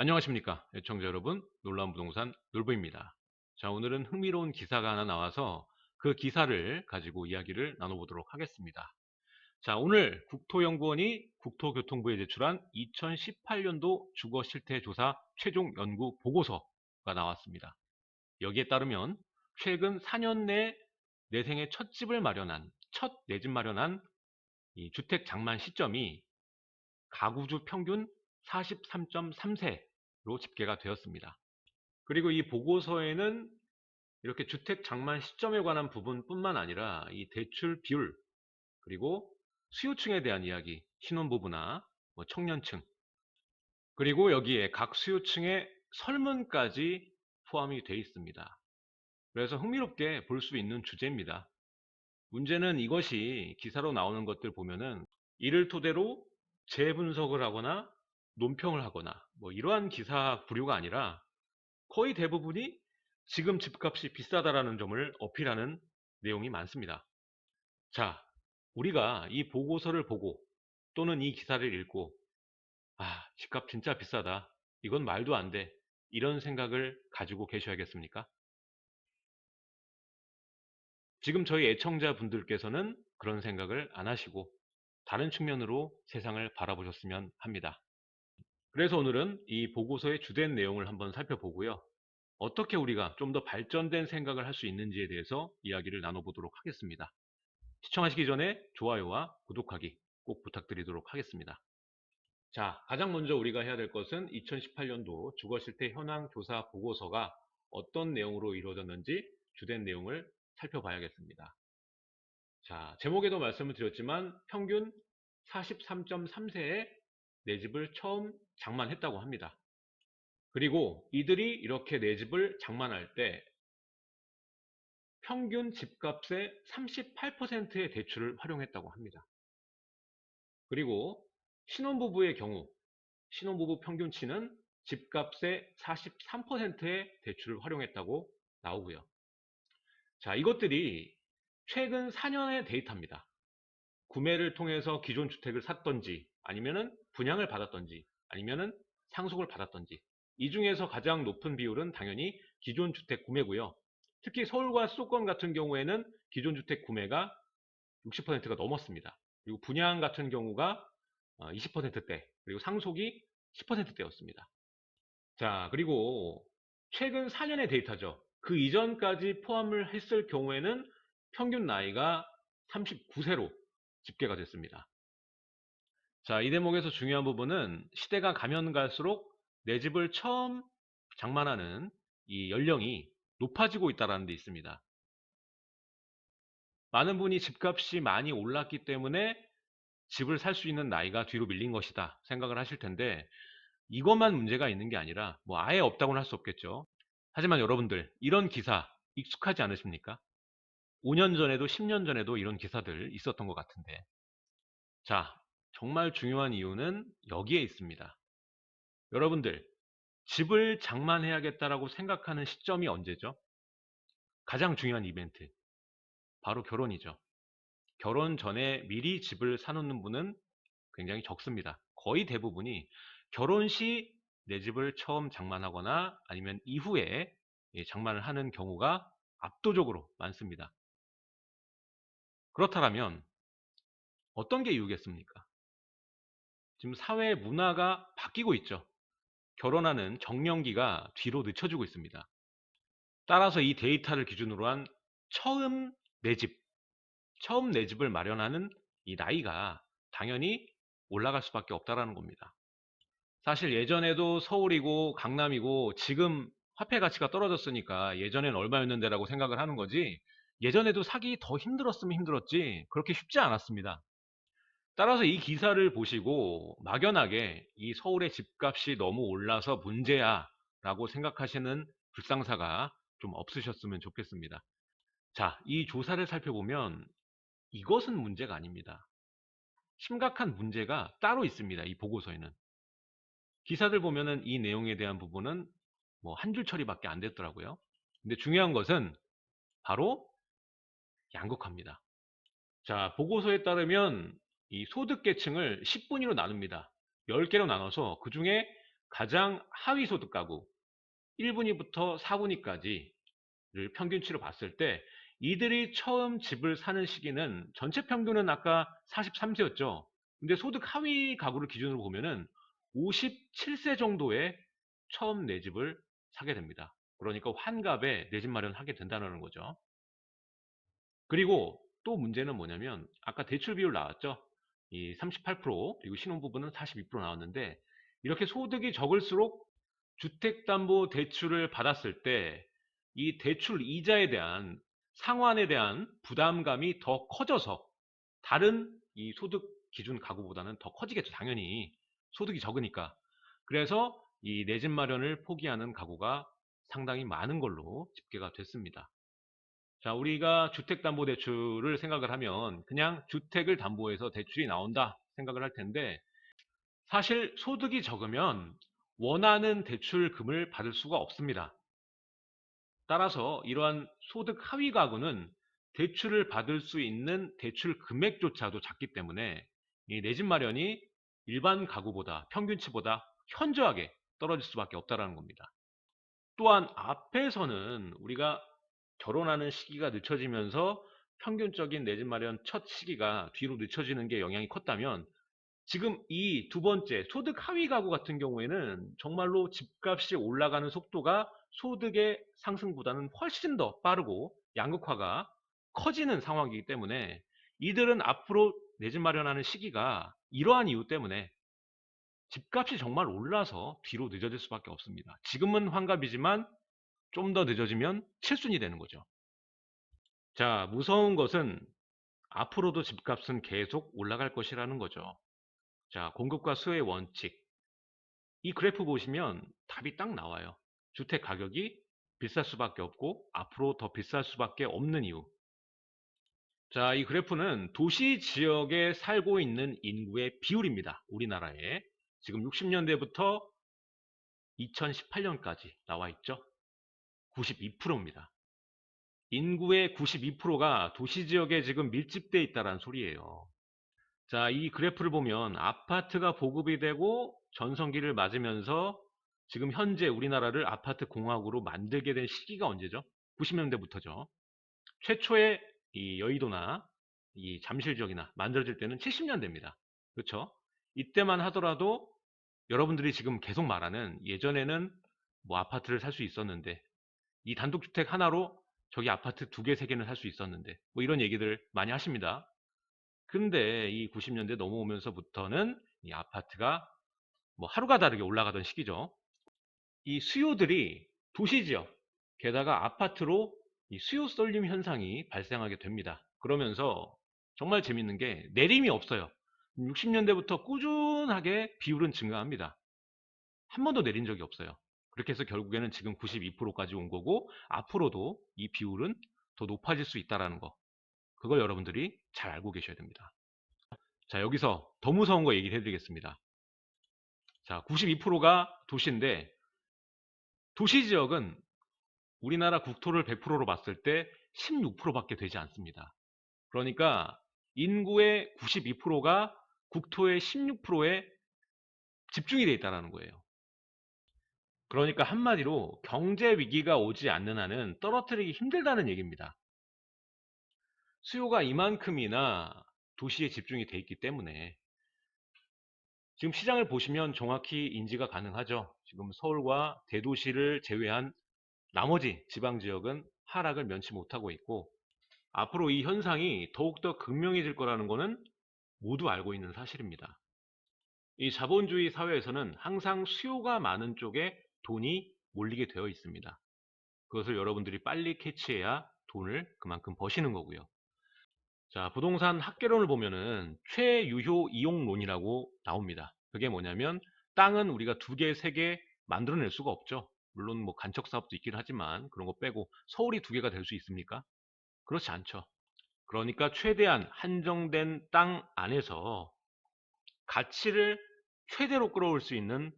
안녕하십니까 애청자 여러분, 놀라운 부동산 놀부입니다. 자, 오늘은 흥미로운 기사가 하나 나와서 그 기사를 가지고 이야기를 나눠보도록 하겠습니다. 자, 오늘 국토연구원이 국토교통부에 제출한 2018년도 주거실태조사 최종 연구 보고서가 나왔습니다. 여기에 따르면 최근 4년 내 내 생애 첫 집을 마련한, 첫 내 집 마련한 이 주택 장만 시점이 가구주 평균 43.3세로 집계가 되었습니다. 그리고 이 보고서에는 이렇게 주택 장만 시점에 관한 부분뿐만 아니라 이 대출 비율, 그리고 수요층에 대한 이야기, 신혼부부나 청년층, 그리고 여기에 각 수요층의 설문까지 포함이 되어 있습니다. 그래서 흥미롭게 볼 수 있는 주제입니다. 문제는 이것이 기사로 나오는 것들 보면은 이를 토대로 재분석을 하거나 논평을 하거나 이러한 기사 부류가 아니라 거의 대부분이 지금 집값이 비싸다라는 점을 어필하는 내용이 많습니다. 자, 우리가 이 보고서를 보고 또는 이 기사를 읽고 집값 진짜 비싸다, 이건 말도 안 돼, 이런 생각을 가지고 계셔야겠습니까? 지금 저희 애청자분들께서는 그런 생각을 안 하시고 다른 측면으로 세상을 바라보셨으면 합니다. 그래서 오늘은 이 보고서의 주된 내용을 한번 살펴보고요. 어떻게 우리가 좀 더 발전된 생각을 할 수 있는지에 대해서 이야기를 나눠보도록 하겠습니다. 시청하시기 전에 좋아요와 구독하기 꼭 부탁드리도록 하겠습니다. 자, 가장 먼저 우리가 해야 될 것은 2018년도 주거실태 현황 조사 보고서가 어떤 내용으로 이루어졌는지 주된 내용을 살펴봐야겠습니다. 자, 제목에도 말씀을 드렸지만 평균 43.3세에 내 집을 처음 장만했다고 합니다. 그리고 이들이 이렇게 내 집을 장만할 때 평균 집값의 38%의 대출을 활용했다고 합니다. 그리고 신혼부부의 경우 신혼부부 평균치는 집값의 43%의 대출을 활용했다고 나오고요. 자, 이것들이 최근 4년의 데이터입니다. 구매를 통해서 기존 주택을 샀던지 아니면은 분양을 받았던지 아니면은 상속을 받았던지, 이 중에서 가장 높은 비율은 당연히 기존 주택 구매고요. 특히 서울과 수도권 같은 경우에는 기존 주택 구매가 60%가 넘었습니다. 그리고 분양 같은 경우가 20%대, 그리고 상속이 10%대였습니다. 자, 그리고 최근 4년의 데이터죠. 그 이전까지 포함을 했을 경우에는 평균 나이가 39세로 집계가 됐습니다. 자, 이 대목에서 중요한 부분은 시대가 가면 갈수록 내 집을 처음 장만하는 이 연령이 높아지고 있다는 데 있습니다. 많은 분이 집값이 많이 올랐기 때문에 집을 살 수 있는 나이가 뒤로 밀린 것이다 생각을 하실 텐데, 이것만 문제가 있는 게 아니라 아예 없다고는 할 수 없겠죠. 하지만 여러분들, 이런 기사 익숙하지 않으십니까? 5년 전에도 10년 전에도 이런 기사들 있었던 것 같은데. 자, 정말 중요한 이유는 여기에 있습니다. 여러분들, 집을 장만해야겠다라고 생각하는 시점이 언제죠? 가장 중요한 이벤트, 바로 결혼이죠. 결혼 전에 미리 집을 사놓는 분은 굉장히 적습니다. 거의 대부분이 결혼 시 내 집을 처음 장만하거나 아니면 이후에 장만을 하는 경우가 압도적으로 많습니다. 그렇다면 어떤 게 이유겠습니까? 지금 사회 문화가 바뀌고 있죠. 결혼하는 정년기가 뒤로 늦춰지고 있습니다. 따라서 이 데이터를 기준으로 한 처음 내 집, 처음 내 집을 마련하는 이 나이가 당연히 올라갈 수밖에 없다라는 겁니다. 사실 예전에도 서울이고 강남이고 지금 화폐 가치가 떨어졌으니까 예전엔 얼마였는데라고 생각을 하는 거지, 예전에도 사기 더 힘들었으면 힘들었지 그렇게 쉽지 않았습니다. 따라서 이 기사를 보시고 막연하게 이 서울의 집값이 너무 올라서 문제야 라고 생각하시는 불상사가 좀 없으셨으면 좋겠습니다. 자, 이 조사를 살펴보면 이것은 문제가 아닙니다. 심각한 문제가 따로 있습니다. 이 보고서에는. 기사들 보면은 이 내용에 대한 부분은 한 줄 처리밖에 안 됐더라고요. 근데 중요한 것은 바로 양극화입니다. 자, 보고서에 따르면 이 소득계층을 10분위로 나눕니다. 10개로 나눠서 그 중에 가장 하위 소득 가구 1분위부터 4분위까지를 평균치로 봤을 때 이들이 처음 집을 사는 시기는 전체 평균은 아까 43세였죠. 근데 소득 하위 가구를 기준으로 보면은 57세 정도에 처음 내 집을 사게 됩니다. 그러니까 환갑에 내 집 마련하게 된다는 거죠. 그리고 또 문제는 뭐냐면 아까 대출 비율 나왔죠. 이 38% 그리고 신혼부부는 42% 나왔는데 이렇게 소득이 적을수록 주택담보대출을 받았을 때 이 대출 이자에 대한 상환에 대한 부담감이 더 커져서 다른 이 소득 기준 가구보다는 더 커지겠죠. 당연히 소득이 적으니까. 그래서 이 내 집 마련을 포기하는 가구가 상당히 많은 걸로 집계가 됐습니다. 자, 우리가 주택담보대출을 생각을 하면 그냥 주택을 담보해서 대출이 나온다 생각을 할 텐데 사실 소득이 적으면 원하는 대출금을 받을 수가 없습니다. 따라서 이러한 소득 하위 가구는 대출을 받을 수 있는 대출 금액조차도 작기 때문에 이 내 집 마련이 일반 가구보다 평균치보다 현저하게 떨어질 수밖에 없다는 겁니다. 또한 앞에서는 우리가 결혼하는 시기가 늦춰지면서 평균적인 내 집 마련 첫 시기가 뒤로 늦춰지는 게 영향이 컸다면 지금 이 두 번째 소득 하위 가구 같은 경우에는 정말로 집값이 올라가는 속도가 소득의 상승보다는 훨씬 더 빠르고 양극화가 커지는 상황이기 때문에 이들은 앞으로 내 집 마련하는 시기가 이러한 이유 때문에 집값이 정말 올라서 뒤로 늦어질 수밖에 없습니다. 지금은 환갑이지만 좀 더 늦어지면 칠순이 되는 거죠. 자, 무서운 것은 앞으로도 집값은 계속 올라갈 것이라는 거죠. 자, 공급과 수요의 원칙. 이 그래프 보시면 답이 딱 나와요. 주택 가격이 비쌀 수밖에 없고 앞으로 더 비쌀 수밖에 없는 이유. 자, 이 그래프는 도시 지역에 살고 있는 인구의 비율입니다. 우리나라에. 지금 60년대부터 2018년까지 나와 있죠. 92%입니다. 인구의 92%가 도시 지역에 지금 밀집돼 있다는 소리예요. 자, 이 그래프를 보면 아파트가 보급이 되고 전성기를 맞으면서 지금 현재 우리나라를 아파트 공화국으로 만들게 된 시기가 언제죠? 90년대부터죠. 최초의 이 여의도나 이 잠실 지역이나 만들어질 때는 70년대입니다. 그렇죠? 이때만 하더라도 여러분들이 지금 계속 말하는 예전에는 뭐 아파트를 살 수 있었는데 이 단독주택 하나로 저기 아파트 두 개, 세 개는 살 수 있었는데 뭐 이런 얘기들 많이 하십니다. 근데 이 90년대 넘어오면서부터는 이 아파트가 뭐 하루가 다르게 올라가던 시기죠. 이 수요들이 도시지역, 게다가 아파트로 이 수요 쏠림 현상이 발생하게 됩니다. 그러면서 정말 재밌는 게 내림이 없어요. 60년대부터 꾸준하게 비율은 증가합니다. 한 번도 내린 적이 없어요. 그렇게 해서 결국에는 지금 92%까지 온 거고 앞으로도 이 비율은 더 높아질 수 있다는 거. 그걸 여러분들이 잘 알고 계셔야 됩니다. 자, 여기서 더 무서운 거 얘기를 해드리겠습니다. 자, 92%가 도시인데 도시 지역은 우리나라 국토를 100%로 봤을 때 16%밖에 되지 않습니다. 그러니까 인구의 92%가 국토의 16%에 집중이 되어 있다는 거예요. 그러니까 한마디로 경제 위기가 오지 않는 한은 떨어뜨리기 힘들다는 얘기입니다. 수요가 이만큼이나 도시에 집중이 돼 있기 때문에 지금 시장을 보시면 정확히 인지가 가능하죠. 지금 서울과 대도시를 제외한 나머지 지방 지역은 하락을 면치 못하고 있고 앞으로 이 현상이 더욱더 극명해질 거라는 것은 모두 알고 있는 사실입니다. 이 자본주의 사회에서는 항상 수요가 많은 쪽에 돈이 몰리게 되어 있습니다. 그것을 여러분들이 빨리 캐치해야 돈을 그만큼 버시는 거고요. 자, 부동산 학개론을 보면은 최유효 이용론이라고 나옵니다. 그게 뭐냐면 땅은 우리가 두 개, 세 개 만들어낼 수가 없죠. 물론 뭐 간척 사업도 있긴 하지만 그런 거 빼고 서울이 두 개가 될 수 있습니까? 그렇지 않죠. 그러니까 최대한 한정된 땅 안에서 가치를 최대로 끌어올 수 있는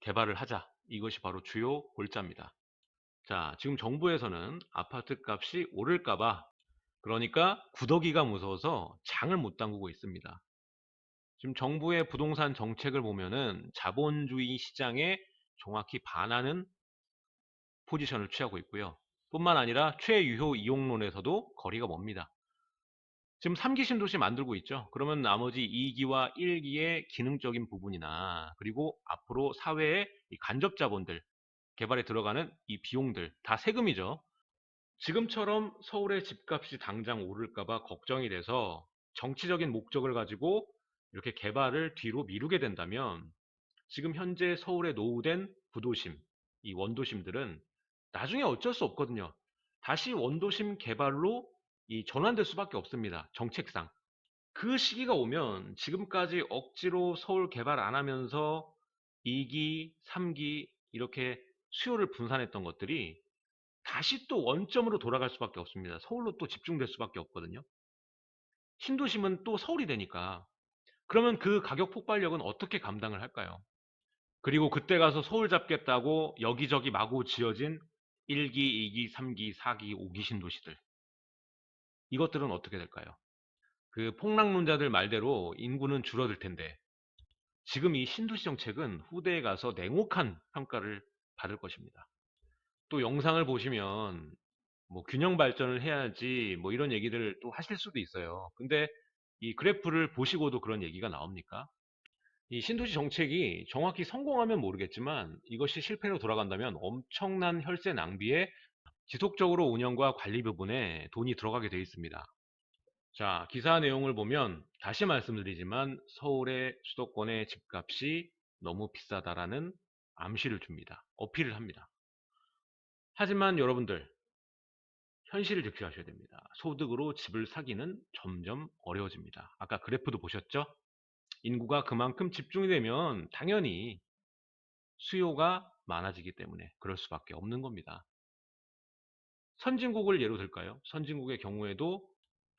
개발을 하자. 이것이 바로 주요 골자입니다. 자, 지금 정부에서는 아파트 값이 오를까봐 그러니까 구더기가 무서워서 장을 못 담그고 있습니다. 지금 정부의 부동산 정책을 보면은 자본주의 시장에 정확히 반하는 포지션을 취하고 있고요. 뿐만 아니라 최유효 이용론에서도 거리가 멉니다. 지금 3기 신도시 만들고 있죠. 그러면 나머지 2기와 1기의 기능적인 부분이나 그리고 앞으로 사회의 간접 자본들 개발에 들어가는 이 비용들 다 세금이죠. 지금처럼 서울의 집값이 당장 오를까 봐 걱정이 돼서 정치적인 목적을 가지고 이렇게 개발을 뒤로 미루게 된다면 지금 현재 서울에 노후된 부도심, 이 원도심들은 나중에 어쩔 수 없거든요. 다시 원도심 개발로 이 전환될 수밖에 없습니다. 정책상. 그 시기가 오면 지금까지 억지로 서울 개발 안 하면서 2기, 3기 이렇게 수요를 분산했던 것들이 다시 또 원점으로 돌아갈 수밖에 없습니다. 서울로 또 집중될 수밖에 없거든요. 신도심은 또 서울이 되니까. 그러면 그 가격 폭발력은 어떻게 감당을 할까요? 그리고 그때 가서 서울 잡겠다고 여기저기 마구 지어진 1기, 2기, 3기, 4기, 5기 신도시들. 이것들은 어떻게 될까요? 그 폭락론자들 말대로 인구는 줄어들 텐데 지금 이 신도시 정책은 후대에 가서 냉혹한 평가를 받을 것입니다. 또 영상을 보시면 뭐 균형 발전을 해야지 뭐 이런 얘기들 또 하실 수도 있어요. 근데 이 그래프를 보시고도 그런 얘기가 나옵니까? 이 신도시 정책이 정확히 성공하면 모르겠지만 이것이 실패로 돌아간다면 엄청난 혈세 낭비에 지속적으로 운영과 관리 부분에 돈이 들어가게 되어 있습니다. 자, 기사 내용을 보면 다시 말씀드리지만 서울의 수도권의 집값이 너무 비싸다라는 암시를 줍니다. 어필을 합니다. 하지만 여러분들 현실을 직시하셔야 됩니다. 소득으로 집을 사기는 점점 어려워집니다. 아까 그래프도 보셨죠? 인구가 그만큼 집중이 되면 당연히 수요가 많아지기 때문에 그럴 수밖에 없는 겁니다. 선진국을 예로 들까요? 선진국의 경우에도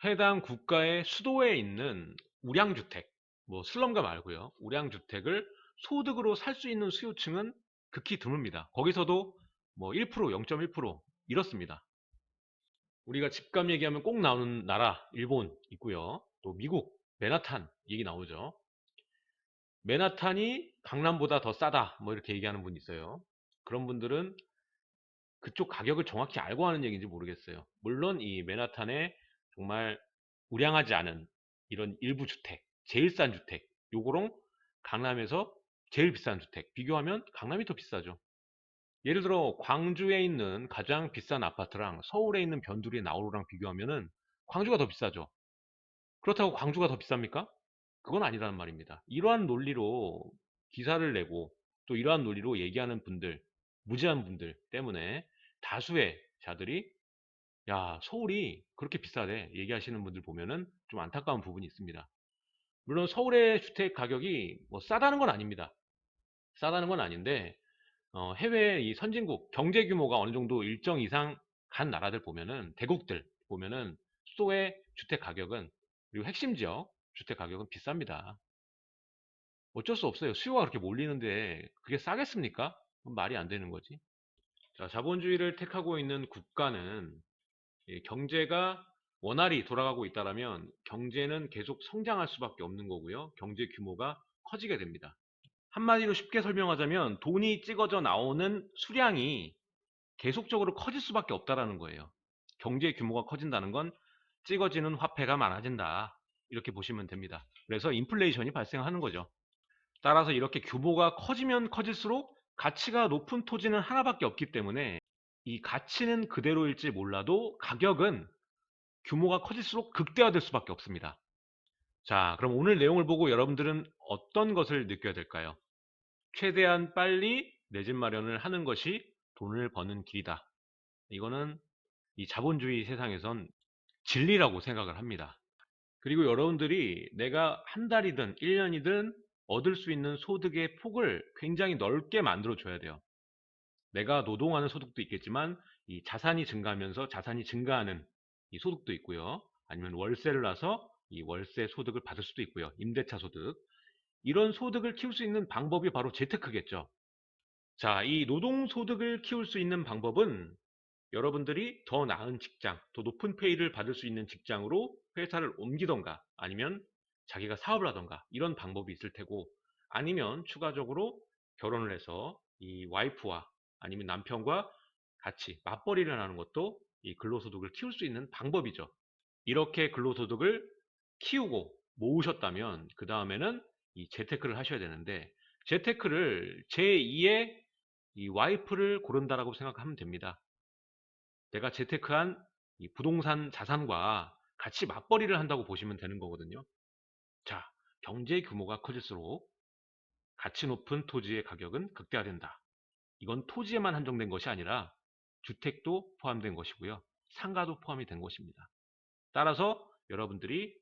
해당 국가의 수도에 있는 우량주택, 뭐 슬럼가 말고요. 우량주택을 소득으로 살 수 있는 수요층은 극히 드뭅니다. 거기서도 뭐 1%, 0.1% 이렇습니다. 우리가 집값 얘기하면 꼭 나오는 나라 일본 있고요. 또 미국, 맨하탄 얘기 나오죠. 맨하탄이 강남보다 더 싸다 뭐 이렇게 얘기하는 분이 있어요. 그런 분들은 그쪽 가격을 정확히 알고 하는 얘기인지 모르겠어요. 물론 이 맨하탄에 정말 우량하지 않은 이런 일부 주택, 제일 싼 주택, 요거랑 강남에서 제일 비싼 주택 비교하면 강남이 더 비싸죠. 예를 들어 광주에 있는 가장 비싼 아파트랑 서울에 있는 변두리 나우루랑 비교하면은 광주가 더 비싸죠. 그렇다고 광주가 더 비쌉니까? 그건 아니라는 말입니다. 이러한 논리로 기사를 내고 또 이러한 논리로 얘기하는 분들, 무지한 분들 때문에 다수의 자들이 야, 서울이 그렇게 비싸대 얘기하시는 분들 보면은 좀 안타까운 부분이 있습니다. 물론 서울의 주택 가격이 뭐 싸다는 건 아닙니다. 싸다는 건 아닌데 해외 이 선진국 경제 규모가 어느 정도 일정 이상 간 나라들 보면은 대국들 보면은 수도의 주택 가격은 그리고 핵심 지역 주택 가격은 비쌉니다. 어쩔 수 없어요. 수요가 그렇게 몰리는데 그게 싸겠습니까? 그건 말이 안 되는 거지. 자, 자본주의를 택하고 있는 국가는 경제가 원활히 돌아가고 있다라면 경제는 계속 성장할 수밖에 없는 거고요. 경제 규모가 커지게 됩니다. 한마디로 쉽게 설명하자면 돈이 찍어져 나오는 수량이 계속적으로 커질 수밖에 없다라는 거예요. 경제 규모가 커진다는 건 찍어지는 화폐가 많아진다. 이렇게 보시면 됩니다. 그래서 인플레이션이 발생하는 거죠. 따라서 이렇게 규모가 커지면 커질수록 가치가 높은 토지는 하나밖에 없기 때문에 이 가치는 그대로일지 몰라도 가격은 규모가 커질수록 극대화될 수밖에 없습니다. 자, 그럼 오늘 내용을 보고 여러분들은 어떤 것을 느껴야 될까요? 최대한 빨리 내 집 마련을 하는 것이 돈을 버는 길이다. 이거는 이 자본주의 세상에선 진리라고 생각을 합니다. 그리고 여러분들이 내가 한 달이든 1년이든 얻을 수 있는 소득의 폭을 굉장히 넓게 만들어 줘야 돼요. 내가 노동하는 소득도 있겠지만 이 자산이 증가하면서 자산이 증가하는 이 소득도 있고요. 아니면 월세를 나서 이 월세 소득을 받을 수도 있고요. 임대차 소득. 이런 소득을 키울 수 있는 방법이 바로 재테크겠죠. 자, 이 노동 소득을 키울 수 있는 방법은 여러분들이 더 나은 직장, 더 높은 페이를 받을 수 있는 직장으로 회사를 옮기던가 아니면 자기가 사업을 하던가 이런 방법이 있을 테고, 아니면 추가적으로 결혼을 해서 이 와이프와 아니면 남편과 같이 맞벌이를 하는 것도 이 근로소득을 키울 수 있는 방법이죠. 이렇게 근로소득을 키우고 모으셨다면 그 다음에는 이 재테크를 하셔야 되는데, 재테크를 제2의 이 와이프를 고른다라고 생각하면 됩니다. 내가 재테크한 이 부동산 자산과 같이 맞벌이를 한다고 보시면 되는 거거든요. 자, 경제 규모가 커질수록 가치 높은 토지의 가격은 극대화된다. 이건 토지에만 한정된 것이 아니라 주택도 포함된 것이고요. 상가도 포함이 된 것입니다. 따라서 여러분들이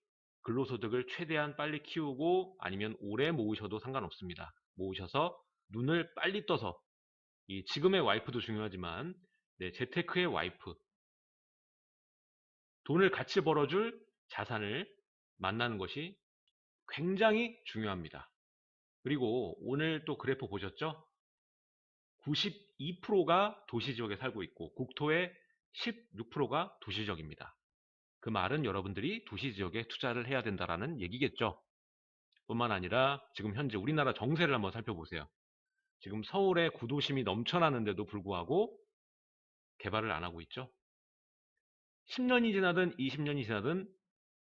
근로소득을 최대한 빨리 키우고 아니면 오래 모으셔도 상관없습니다. 모으셔서 눈을 빨리 떠서 이 지금의 와이프도 중요하지만 재테크의 와이프, 돈을 같이 벌어줄 자산을 만나는 것이 굉장히 중요합니다. 그리고 오늘 또 그래프 보셨죠? 92%가 도시지역에 살고 있고 국토의 16%가 도시지역입니다. 그 말은 여러분들이 도시지역에 투자를 해야 된다라는 얘기겠죠. 뿐만 아니라 지금 현재 우리나라 정세를 한번 살펴보세요. 지금 서울의 구도심이 넘쳐나는데도 불구하고 개발을 안 하고 있죠. 10년이 지나든 20년이 지나든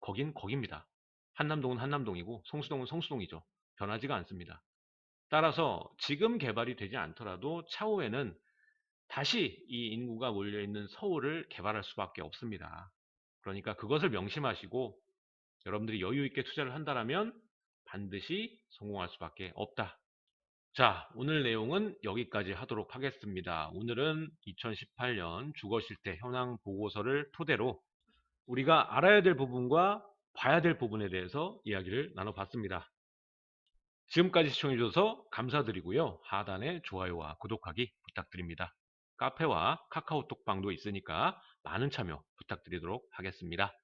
거긴 거깁니다. 한남동은 한남동이고 성수동은 성수동이죠. 변하지가 않습니다. 따라서 지금 개발이 되지 않더라도 차후에는 다시 이 인구가 몰려있는 서울을 개발할 수밖에 없습니다. 그러니까 그것을 명심하시고 여러분들이 여유 있게 투자를 한다면 반드시 성공할 수밖에 없다. 자, 오늘 내용은 여기까지 하도록 하겠습니다. 오늘은 2018년 주거실태 현황 보고서를 토대로 우리가 알아야 될 부분과 봐야 될 부분에 대해서 이야기를 나눠봤습니다. 지금까지 시청해주셔서 감사드리고요. 하단에 좋아요와 구독하기 부탁드립니다. 카페와 카카오톡방도 있으니까 많은 참여 부탁드리도록 하겠습니다.